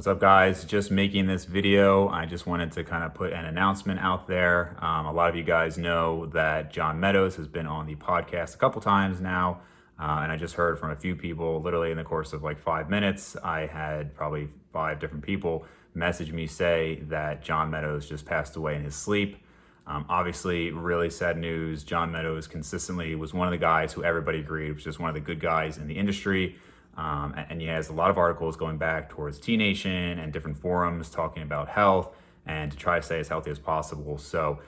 What's up, guys? Just making this video. I just wanted to kind of put an announcement out there. A lot of you guys know that John Meadows has been on the podcast a couple times now. And I just heard from a few people literally in the course of like 5 minutes. I had probably 5 different people message me say that John Meadows just passed away in his sleep. Obviously, really sad news. John Meadows consistently was one of the guys who everybody agreed was just one of the good guys in the industry. And he has a lot of articles going back towards T Nation and different forums talking about health and to try to stay as healthy as possible. So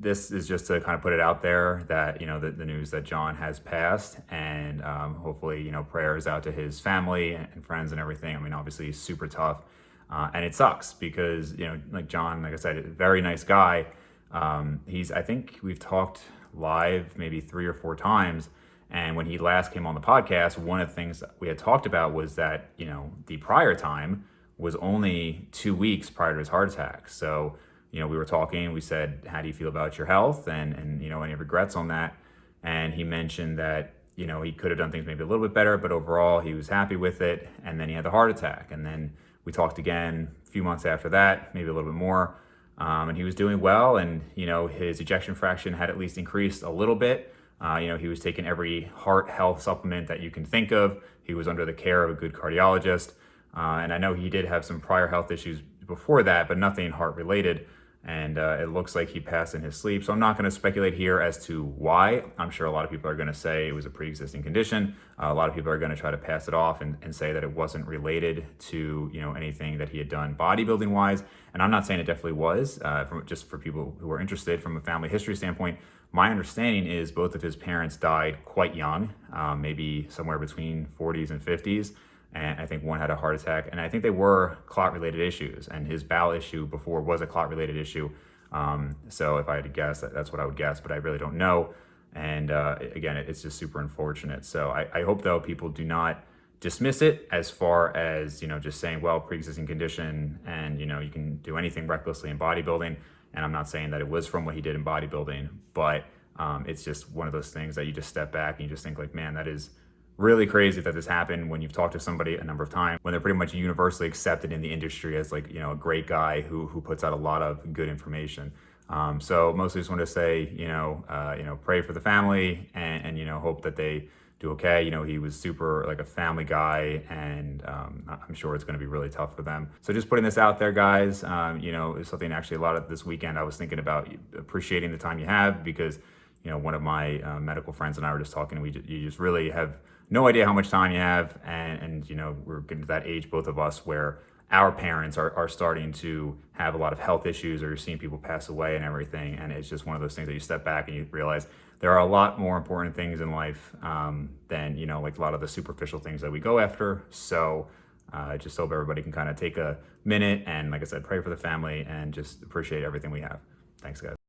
this is just to kind of put it out there that, the news that John has passed, and hopefully, prayers out to his family and friends and everything. I mean, obviously he's super tough, and it sucks because, like John, like I said, a very nice guy. I think we've talked live maybe 3 or 4 times. And when he last came on the podcast, one of the things that we had talked about was that, the prior time was only 2 weeks prior to his heart attack. So, we were talking, we said, how do you feel about your health? And any regrets on that? And he mentioned that, he could have done things maybe a little bit better, but overall he was happy with it. And then he had the heart attack. And then we talked again a few months after that, maybe a little bit more. And he was doing well. And, his ejection fraction had at least increased a little bit. He was taking every heart health supplement that you can think of. He was under the care of a good cardiologist. And I know he did have some prior health issues before that, but nothing heart related. And it looks like he passed in his sleep. So I'm not going to speculate here as to why. I'm sure a lot of people are going to say it was a pre-existing condition. A lot of people are going to try to pass it off and say that it wasn't related to, anything that he had done bodybuilding wise. And I'm not saying it definitely was, just for people who are interested from a family history standpoint. My understanding is both of his parents died quite young, maybe somewhere between 40s and 50s. And I think one had a heart attack, and I think they were clot-related issues. And his bowel issue before was a clot-related issue. So if I had to guess, that's what I would guess, but I really don't know. And again, it's just super unfortunate. So I hope, though, people do not dismiss it as far as, just saying, well, pre-existing condition and, you can do anything recklessly in bodybuilding. And I'm not saying that it was from what he did in bodybuilding, but it's just one of those things that you just step back and you just think like, man, that is really crazy that this happened when you've talked to somebody a number of times, when they're pretty much universally accepted in the industry as like, a great guy who puts out a lot of good information. So mostly just want to say, pray for the family and hope that they do okay. He was super like a family guy, and I'm sure it's going to be really tough for them. So just putting this out there, guys. It's something actually a lot of this weekend I was thinking about appreciating the time you have, because one of my medical friends and I were just talking. You just really have no idea how much time you have, and we're getting to that age, both of us, where our parents are starting to have a lot of health issues, or you're seeing people pass away and everything. And it's just one of those things that you step back and you realize there are a lot more important things in life than, like a lot of the superficial things that we go after. So I just hope everybody can kind of take a minute and, like I said, pray for the family and just appreciate everything we have. Thanks, guys.